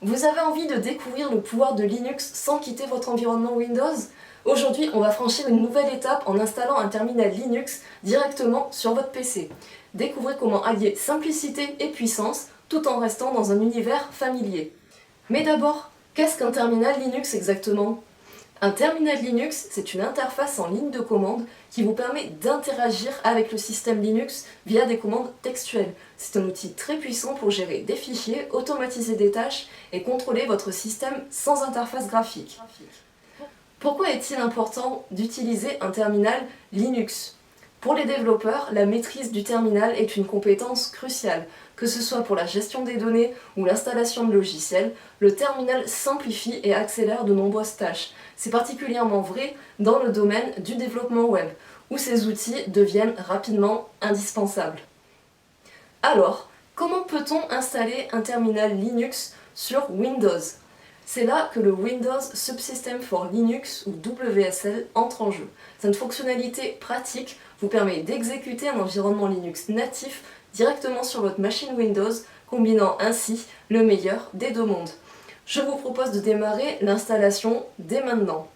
Vous avez envie de découvrir le pouvoir de Linux sans quitter votre environnement Windows? Aujourd'hui, on va franchir une nouvelle étape en installant un terminal Linux directement sur votre PC. Découvrez comment allier simplicité et puissance tout en restant dans un univers familier. Mais d'abord, qu'est-ce qu'un terminal Linux exactement? Un terminal Linux, c'est une interface en ligne de commande qui vous permet d'interagir avec le système Linux via des commandes textuelles. C'est un outil très puissant pour gérer des fichiers, automatiser des tâches et contrôler votre système sans interface graphique. Pourquoi est-il important d'utiliser un terminal Linux? Pour les développeurs, la maîtrise du terminal est une compétence cruciale. Que ce soit pour la gestion des données ou l'installation de logiciels, le terminal simplifie et accélère de nombreuses tâches. C'est particulièrement vrai dans le domaine du développement web, où ces outils deviennent rapidement indispensables. Alors, comment peut-on installer un terminal Linux sur Windows? C'est là que le Windows Subsystem for Linux ou WSL entre en jeu. Cette fonctionnalité pratique vous permet d'exécuter un environnement Linux natif directement sur votre machine Windows, combinant ainsi le meilleur des deux mondes. Je vous propose de démarrer l'installation dès maintenant.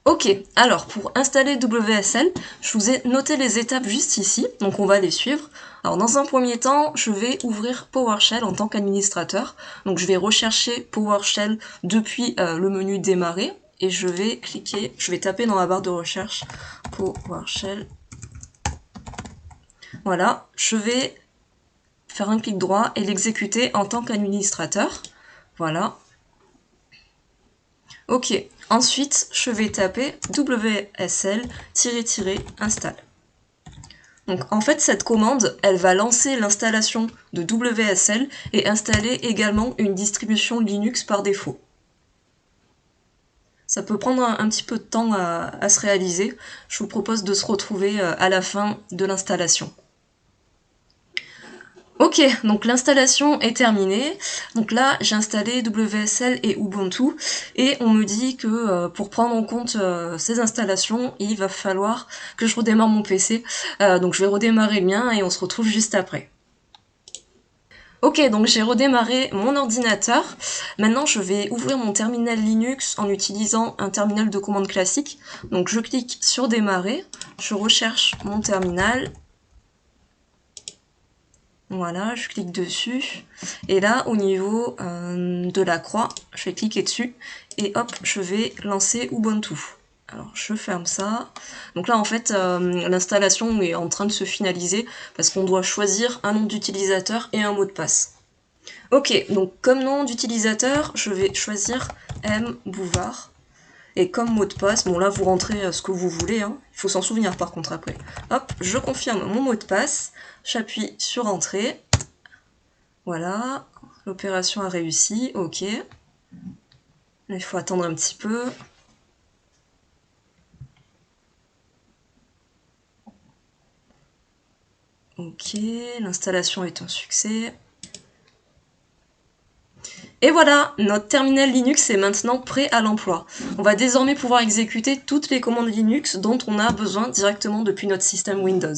Ok, alors pour installer WSL, je vous ai noté les étapes juste ici, donc on va les suivre. Alors dans un premier temps, je vais ouvrir PowerShell en tant qu'administrateur. Donc je vais rechercher PowerShell depuis le menu démarrer et je vais taper dans la barre de recherche PowerShell. Voilà, je vais faire un clic droit et l'exécuter en tant qu'administrateur. Voilà. Ok, ensuite je vais taper WSL-install. Donc en fait cette commande, elle va lancer l'installation de WSL et installer également une distribution Linux par défaut. Ça peut prendre un petit peu de temps à se réaliser. Je vous propose de se retrouver à la fin de l'installation. Ok, donc l'installation est terminée. Donc là, j'ai installé WSL et Ubuntu et on me dit que pour prendre en compte ces installations, il va falloir que je redémarre mon PC. Donc je vais redémarrer le mien et on se retrouve juste après. Ok, donc j'ai redémarré mon ordinateur. Maintenant, je vais ouvrir mon terminal Linux en utilisant un terminal de commande classique. Donc je clique sur démarrer, je recherche mon terminal. Voilà, je clique dessus et là au niveau de la croix, je vais cliquer dessus et hop, je vais lancer Ubuntu. Alors je ferme ça. Donc là en fait l'installation est en train de se finaliser parce qu'on doit choisir un nom d'utilisateur et un mot de passe. Ok, donc comme nom d'utilisateur, je vais choisir M Bouvard. Et comme mot de passe, bon là vous rentrez ce que vous voulez, hein. Il faut s'en souvenir par contre après. Hop, je confirme mon mot de passe, j'appuie sur entrée. Voilà, l'opération a réussi, ok. Il faut attendre un petit peu. Ok, l'installation est un succès. Et voilà, notre terminal Linux est maintenant prêt à l'emploi. On va désormais pouvoir exécuter toutes les commandes Linux dont on a besoin directement depuis notre système Windows.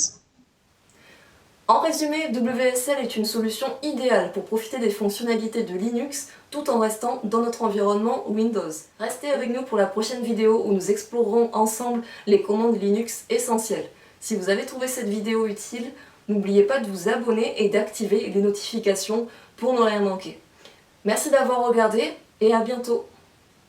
En résumé, WSL est une solution idéale pour profiter des fonctionnalités de Linux tout en restant dans notre environnement Windows. Restez avec nous pour la prochaine vidéo où nous explorerons ensemble les commandes Linux essentielles. Si vous avez trouvé cette vidéo utile, n'oubliez pas de vous abonner et d'activer les notifications pour ne rien manquer. Merci d'avoir regardé et à bientôt.